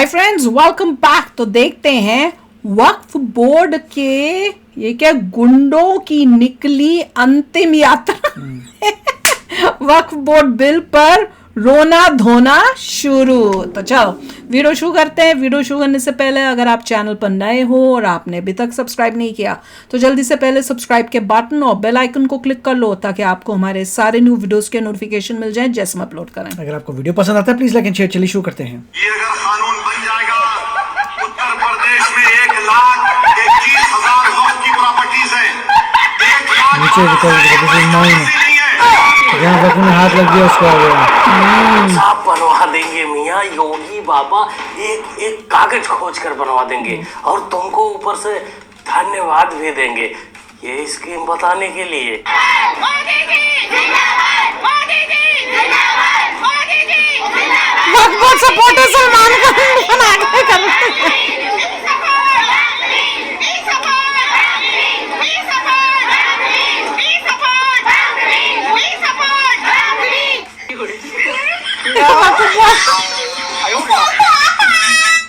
Hi friends, welcome back. तो देखते हैं वक्फ बोर्ड के ये क्या गुंडों की निकली अंतिम यात्रा वक्फ बोर्ड बिल पर रोना धोना शुरू। तो चलो वीडियो शुरू करते हैं। वीडियो शुरू करने से पहले अगर आप चैनल पर नए हो और आपने अभी तक सब्सक्राइब नहीं किया तो जल्दी से पहले सब्सक्राइब के बटन और बेल आइकन को क्लिक कर लो ताकि आपको हमारे सारे न्यू वीडियोस के नोटिफिकेशन मिल जाएं जैसे हम अपलोड करें। अगर आपको वीडियो पसंद आता है प्लीज लाइक एंड शेयर। चलिए शुरू करते हैं। ये अगर कानून बन जाएगा उत्तर प्रदेश में 1,21,000 लोग की प्रॉपर्टीज है। जहाँ वक्त में हाथ लग गया उसको आ गया। साफ बनवा देंगे मियाँ योगी बाबा, एक एक कागज खोज कर बनवा देंगे और तुमको ऊपर से धन्यवाद भी देंगे ये स्कीम बताने के लिए। वक्फ बोर्ड सपोर्टर सलमान खान आगे कर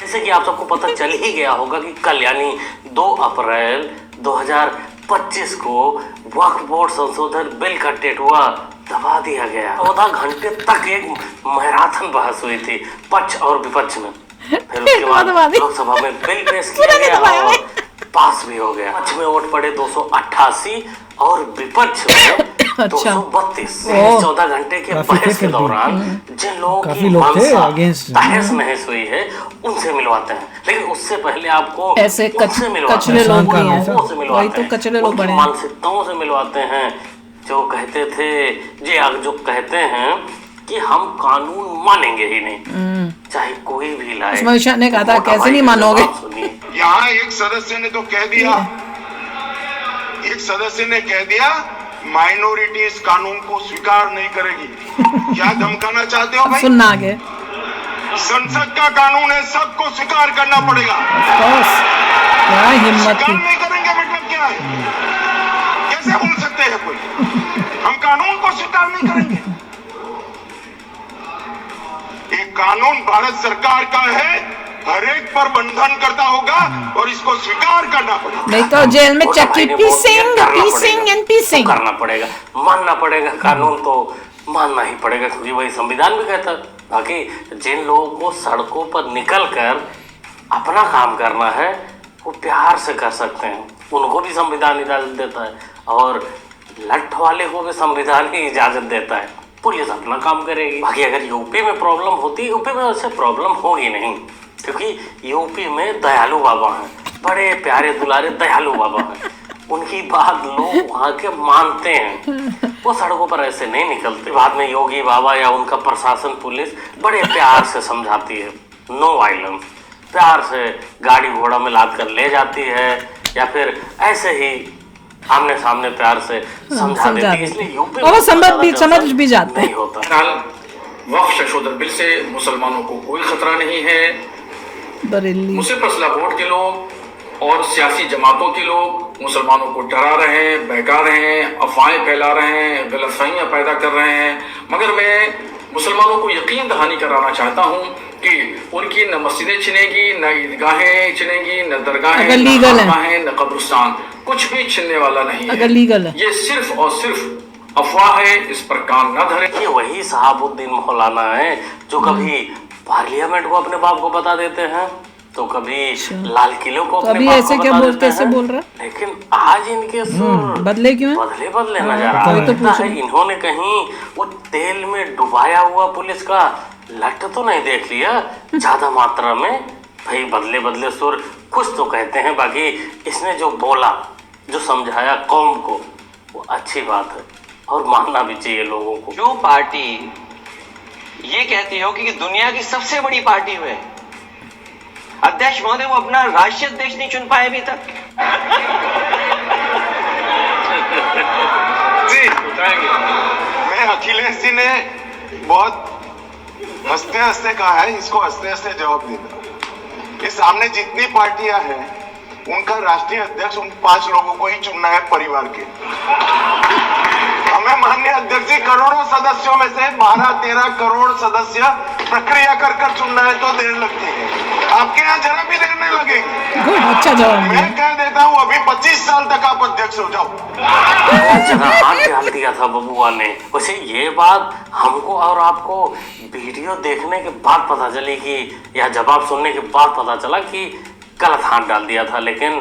जैसे कि आप सबको पता चल ही गया होगा कि कल यानी 2 अप्रैल 2025 को वक्फ बोर्ड संशोधन बिल का टेटुआ दबा दिया गया। 14 घंटे तक एक मैराथन बहस हुई थी पक्ष और विपक्ष में। फिर उसके बाद लोकसभा में बिल पेश किया गया और पास भी हो गया। पक्ष में वोट पड़े 288 और विपक्ष में 232। 14 घंटे के बहस के दौरान जिन लोगों की तहस नहस हुई है उनसे मिलवाते हैं, लेकिन उससे पहले आपको ऐसे कचरे लोग वही तो कचरे लोग बने मानसिकताओं से मिलवाते हैं जो कहते थे जो कहते हैं कि हम कानून मानेंगे ही नहीं चाहे कोई भी लाए। उसमें ने कहा था कैसे नहीं मानोगे। यहाँ एक सदस्य ने तो कह दिया, एक सदस्य ने कह दिया माइनॉरिटी इस कानून को स्वीकार नहीं करेगी। क्या धमकाना चाहते हो भाई? सुनना आगे। संसद का कानून है, सबको स्वीकार करना पड़ेगा। क्या हिम्मत थी। नहीं करेंगे मतलब क्या है? कैसे बोल सकते हैं कोई हम कानून को स्वीकार नहीं करेंगे? एक कानून भारत सरकार का है, हर एक पर बंधन करता होगा और इसको स्वीकार करना पड़ेगा। नहीं तो जेल में चक्की पीसिंग करना पड़ेगा, मानना पड़ेगा। कानून तो मानना ही पड़ेगा क्योंकि वही संविधान भी कहता है। बाकी जिन लोगों को सड़कों पर निकल कर अपना काम करना है वो प्यार से कर सकते हैं, उनको भी संविधान इजाजत देता है और लठ वाले को भी संविधान ही इजाजत देता है। पुलिस अपना काम करेगी। बाकी अगर यूपी में प्रॉब्लम होती, यूपी में वैसे प्रॉब्लम होगी नहीं क्योंकि यूपी में दयालु बाबा हैं, बड़े प्यारे दुलारे दयालु बाबा हैं। उनकी बात लोग वहाँ के मानते हैं, वो सड़कों पर ऐसे नहीं निकलते। बाद में योगी बाबा या उनका प्रशासन पुलिस बड़े प्यार से समझाती है, नो वायलेंस, प्यार से गाड़ी घोड़ा में लाद कर ले जाती है या फिर ऐसे ही आमने सामने प्यार से समझा देती है। इसलिए यूपी और समझ भी जाते नहीं होता। वक्फ संशोधन बिल से मुसलमानों को कोई खतरा नहीं है। मुस्लिम फैसला बोर्ड के लोग और सियासी जमातों के लोग मुसलमानों को डरा रहे हैं, बहका रहे हैं, अफवाहें फैला रहे हैं, गलतफहमियां पैदा कर रहे हैं। मगर मैं मुसलमानों को यकीन दहानी कराना चाहता हूं कि उनकी न मस्जिदें छिनेगी, न ईदगाहें छिनेगी, न दरगाहें, न कब्रिस्तान, कुछ भी छिनने वाला नहीं है। अगर लीगल है ये सिर्फ और सिर्फ अफवाह है, इस पर कान न धरे। ये वही सहाबुद्दीन मौलाना है जो कभी पार्लियामेंट को अपने बाप को बता देते हैं तो कभी लाल किले को अपने बाप को बता देते हैं। बोल रहा? लेकिन आज इनके सुर बदले क्यों? बदले नजर आ रहे हैं। इन्होंने कहीं वो तेल में डुबाया हुआ पुलिस का लट तो नहीं देख लिया ज्यादा मात्रा में? भाई बदले सुर कुछ तो कहते हैं। बाकी इसने जो बोला, जो समझाया कौम को, वो अच्छी बात है और मानना भी चाहिए लोगों को। जो पार्टी ये कहती हो कि दुनिया की सबसे बड़ी पार्टी हुए अध्यक्ष महोदय, वो अपना राष्ट्रीय अध्यक्ष नहीं चुन पाए अभी तक। जी मैं अखिलेश जी ने बहुत हंसते हंसते कहा है, इसको हंसते हंसते जवाब देना। इस सामने जितनी पार्टियां हैं उनका राष्ट्रीय अध्यक्ष उन 5 लोगों को ही चुनना है परिवार के। हमें माननीय अध्यक्ष जी करोड़ों सदस्यों में से 12-13 करोड़ सदस्य प्रक्रिया कर चुनना है तो देर लगती है, आपके यहाँ जरा भी देर नहीं लगेगी। गुड, अच्छा जवाब दिया। मैं कह देता हूँ अभी 25 साल तक आप अध्यक्ष हो जाओ। हाथ डाल दिया था बबुआ ने। वैसे ये बात हमको और आपको वीडियो देखने के बाद पता चली कि, या जवाब सुनने के बाद पता चला कि गलत हाथ डाल दिया था, लेकिन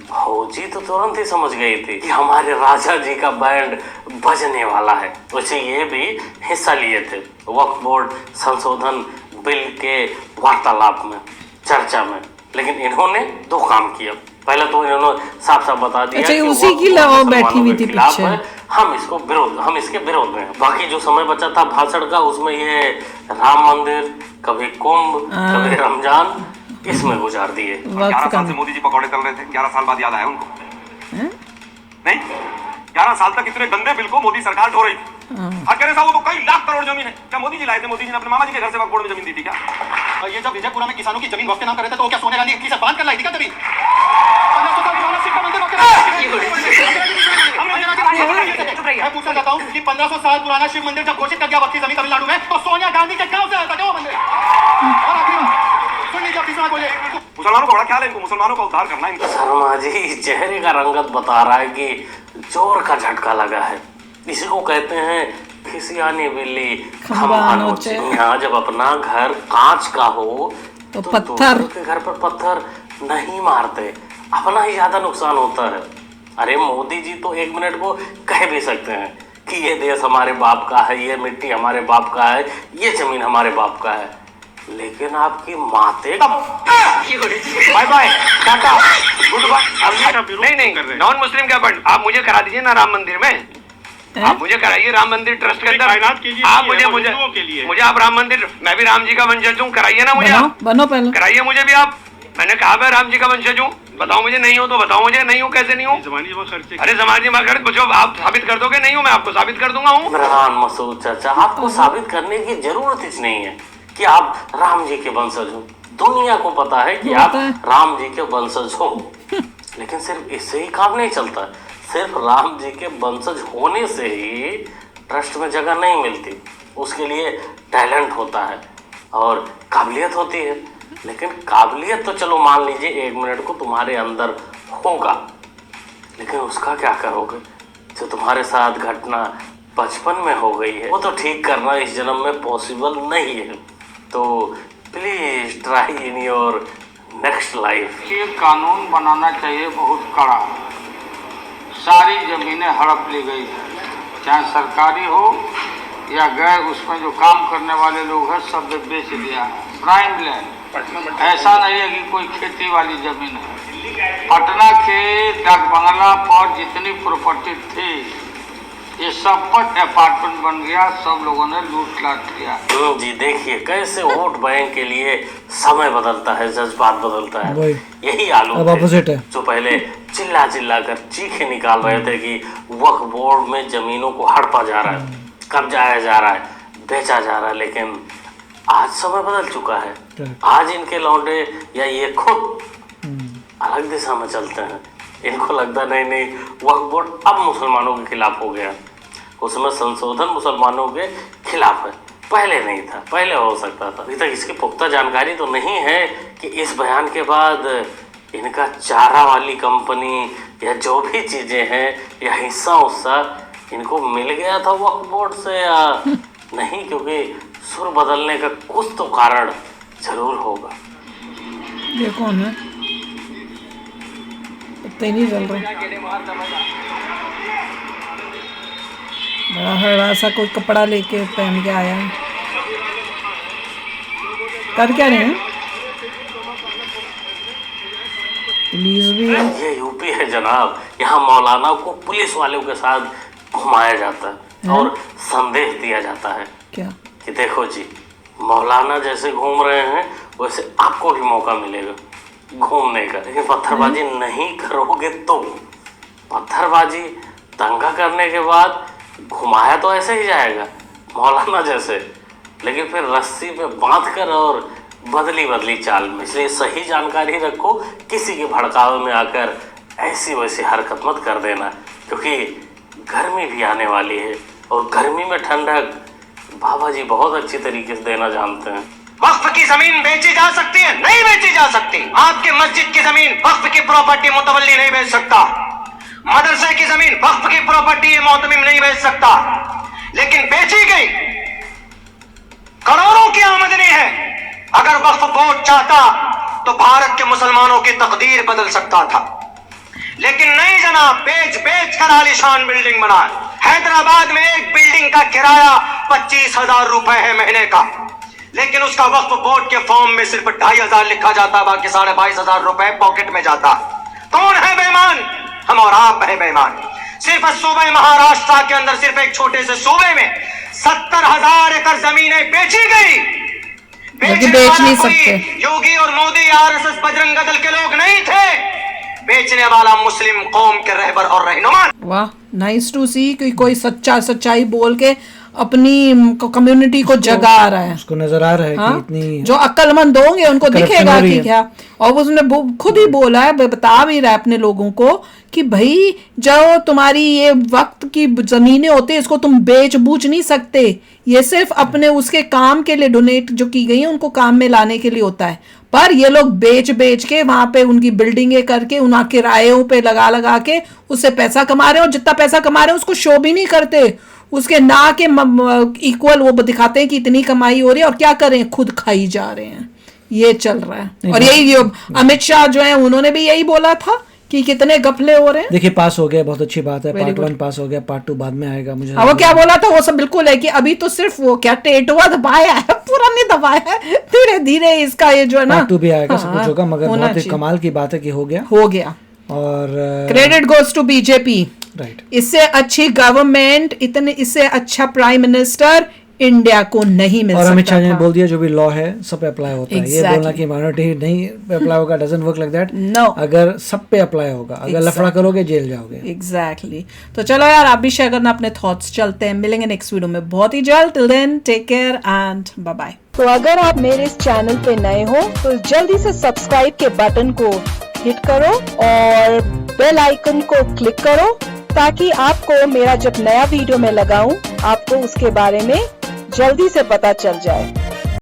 भौजी तो तुरंत ही समझ गई थी कि हमारे राजा जी का बैंड बजने वाला है। वैसे ये भी हिस्सा लिए थे वक्फ बोर्ड संशोधन बिल के वार्तालाप में, चर्चा में, लेकिन इन्होंने दो काम किया। पहले तो इन्होंने साफ साफ बता दिया अच्छा, कि उसी की बैठी हुई थी पीछे, हम इसके विरोध में हैं। बाकी जो समय बचा था भाषण का, उसमें ये राम मंदिर, कभी कुंभ, कभी रमजान, इसमें गुजार दिए। 11 साल से मोदी जी पकौड़े तल रहे थे, 11 साल बाद याद आया उनको? नहीं, 11 साल तक इतने गंदे बिल को मोदी सरकार ढो रही थी। और कह रहे साहब वो तो कई लाख करोड़ जमीन है, क्या मोदी जी लाए थे? मोदी जी ने अपने मामा जी के घर से वक्फ बोर्ड में जमीन दी थी क्या? ये जब विजयपुरा में किसानों की जमीन वक्फ के नाम कर रहे थे तो क्या सोनिया गांधी की बांध कर लाई थी क्या जमीन? 1500 साल पुराना शिव का मंदिर वक्फ मैं पूछना चाहता हूँ कि 1500 साल पुराना शिव मंदिर जब घोषित कर दिया वक्फ की जमीन तमिलनाडु में, तो सोनिया गांधी के गांव से आया था क्या वो मंदिर? और आखिरी बात सुन लीजिए, अपनी बात बोलिए। मुसलमानों का बड़ा ख्याल है इनको, मुसलमानों का उद्धार करना है इनको। शर्मा जी चेहरे का रंगत बता रहा है कि जोर का झटका लगा है। इसी को कहते हैं खिसियानी बिल्ली खंबा नोचे। यहाँ जब अपना घर कांच का हो तो पत्थर के घर पर पत्थर नहीं मारते, अपना ही ज्यादा नुकसान होता है। अरे मोदी जी तो 1 मिनट को कह भी सकते हैं कि ये देश हमारे बाप का है, ये मिट्टी हमारे बाप का है, ये जमीन हमारे बाप का है, लेकिन आपकी माते bye bye tata goodbye. नहीं नॉन मुस्लिम क्या बन, आप मुझे करा दीजिए ना राम मंदिर में, आप मुझे कराइए राम मंदिर ट्रस्ट के अंदर। आप मुझे आप राम मंदिर, मैं भी राम जी का वंशज हूँ, कराइए ना मुझे, बनो पहले, कराइए मुझे भी आप। मैंने कहा मैं राम जी का वंशज हूँ, बताओ मुझे, नहीं हो तो बताओ मुझे, नहीं हूँ कैसे नहीं हूँ? अरे जमानी खर्च पूछो, आप साबित कर दोगे नहीं हूँ, मैं आपको साबित कर दूंगा हूँ। इमरान मसूद चाचा, आपको साबित करने की जरूरत ही नहीं है कि आप राम जी के वंशज हो। दुनिया को पता है कि आप राम जी के वंशज हो, लेकिन सिर्फ इससे ही काम नहीं चलता। सिर्फ राम जी के वंशज होने से ही ट्रस्ट में जगह नहीं मिलती, उसके लिए टैलेंट होता है और काबिलियत होती है। लेकिन काबिलियत तो चलो मान लीजिए 1 मिनट को तुम्हारे अंदर होगा, लेकिन उसका क्या करोगे? जो तुम्हारे साथ घटना बचपन में हो गई है वो तो ठीक करना इस जन्म में पॉसिबल नहीं है। तो please try in your next life. ये कानून बनाना चाहिए बहुत कड़ा। सारी जमीनें हड़प ली गई है, चाहे सरकारी हो या गैर, उसमें जो काम करने वाले लोग हैं सब बेच दिया है। प्राइम लैंड, ऐसा नहीं है कि कोई खेती वाली जमीन है। पटना के डाक बंगला पर जितनी प्रॉपर्टी थी ये सब पर अपार्टमेंट बन गया, सब लोगों ने लूट लाट किया। जी देखिए कैसे वोट बैंक के लिए समय बदलता है, जज्बात बदलता है। यही आलू है जो पहले चिल्ला चिल्ला कर चीखें निकाल रहे थे कि वक्फ बोर्ड में जमीनों को हड़पा जा रहा है, कब्जाया जा रहा है, बेचा जा रहा है, लेकिन आज समय बदल चुका है। आज इनके लौंडे या ये खुद अलग दिशा में चलते हैं। इनको लगता नहीं वक्फ बोर्ड अब मुसलमानों के खिलाफ हो गया, उसमें संशोधन मुसलमानों के खिलाफ है, पहले नहीं था, पहले हो सकता था। अभी तक इसकी पुख्ता जानकारी तो नहीं है कि इस बयान के बाद इनका चारा वाली कंपनी या जो भी चीजें हैं या हिस्सा उस्सा इनको मिल गया था वक्फ बोर्ड से या नहीं, क्योंकि सुर बदलने का कुछ तो कारण जरूर होगा। ये कौन है? पता ही नहीं चल रहा। बड़ा हरा सा कोई कपड़ा लेके पहन के आया है, कर क्या रहे हैं? पुलिस भी है। ये यूपी है जनाब, यहाँ मौलाना को पुलिस वालों के साथ घुमाया जाता है और संदेश दिया जाता है क्या कि देखो जी, मौलाना जैसे घूम रहे हैं वैसे आपको भी मौका मिलेगा घूमने का, लेकिन पत्थरबाजी नहीं करोगे तो। पत्थरबाजी दंगा करने के बाद घुमाया तो ऐसे ही जाएगा मौलाना जैसे, लेकिन फिर रस्सी पे बांध कर और बदली चाल में। इसलिए सही जानकारी रखो, किसी के भड़कावे में आकर ऐसी वैसी हरकत मत कर देना, क्योंकि गर्मी भी आने वाली है और गर्मी में ठंडक बाबा जी बहुत अच्छी तरीके से देना जानते हैं। वक्फ की जमीन बेची जा सकती है? नहीं बेची जा सकती। आपके मस्जिद की जमीन वक्फ की प्रॉपर्टी मुतवल्ली नहीं बेच सकता। मदरसे की जमीन वक्फ की प्रॉपर्टी मोहतमिम नहीं बेच सकता। लेकिन बेची गई, करोड़ों की आमदनी है। अगर वक्फ बोर्ड चाहता तो भारत के मुसलमानों की तकदीर बदल सकता था, लेकिन नहीं जनाब, बेच बेच कर आलीशान बिल्डिंग बना। हैदराबाद में एक बिल्डिंग का किराया 25,000 रुपए है महीने का, लेकिन उसका वक्फ बोर्ड के फॉर्म में सिर्फ 2,500 लिखा जाता, बाकी 22,500 रुपए पॉकेट में जाता। कौन है बेईमान? हम और आप हैं बेईमान। सिर्फ सूबे महाराष्ट्र के अंदर सिर्फ एक छोटे से सूबे में 70,000 एकड़ जमीनें बेची गई। बेच नहीं सकते। योगी और मोदी आरएसएस बजरंग दल के लोग नहीं थे, बेचने वाला मुस्लिम कौम के रहबर और रहनुमा। वाह, नाइस टू सी कि कोई सच्चाई बोल के अपनी कम्युनिटी को जगा रहा है। उसको नजर आ रहा है हाँ? कि इतनी जो अक्लमंद होंगे उनको दिखेगा कि क्या। और उसने खुद ही बोला है, बता भी रहा है अपने लोगों को कि भाई जो तुम्हारी ये वक्त की जमीनें होती है इसको तुम बेच बूझ नहीं सकते। ये सिर्फ अपने उसके काम के लिए डोनेट जो की गई है उनको काम में लाने के लिए होता है, पर ये लोग बेच बेच के वहां पे उनकी बिल्डिंगें करके उनके किरायों पे लगा के उससे पैसा कमा रहे हैं। और जितना पैसा कमा रहे हैं उसको शो भी नहीं करते, उसके ना के इक्वल वो दिखाते हैं कि इतनी कमाई हो रही है और क्या करें, खुद खाई जा रहे हैं। ये चल रहा है। और यही अमित शाह जो है उन्होंने भी यही बोला था कि कितने गफले हो रहे हैं। देखिए पास हो गया, बहुत अच्छी बात है। पार्ट 1 पास हो गया, पार्ट 2 बाद में आएगा। मुझे वो क्या बोला था वो सब बिल्कुल है कि अभी तो सिर्फ वो क्या टेटुआ दबाया है, पूरा नहीं दबाया है, धीरे धीरे इसका ये जो है ना पार्ट 2 भी आएगा, सब कुछ होगा। मगर बहुत ही कमाल की बात है कि हो गया और credit goes to BJP. Right, इससे अच्छी गवर्नमेंट, इससे अच्छा प्राइम मिनिस्टर इंडिया को नहीं मिल सकता। और अमित शाह ने बोल दिया जो भी लॉ है सब पे अप्लाई होता है। ये बोलना कि माइनॉरिटी नहीं पे अप्लाई होगा, doesn't work like that. No, अगर सब पे अप्लाई होगा, अगर लफड़ा करोगे जेल जाओगे। एग्जैक्टली। तो चलो यार, आप भी शेयर करना अपने थॉट्स। चलते हैं, मिलेंगे नेक्स्ट वीडियो में बहुत ही जल्द। Till then take care and bye bye. तो अगर आप मेरे इस चैनल पे नए हो तो जल्दी से सब्सक्राइब के बटन को हिट करो और बेल आइकन को क्लिक करो ताकि आपको मेरा जब नया वीडियो मैं लगाऊं आपको उसके बारे में जल्दी से पता चल जाए।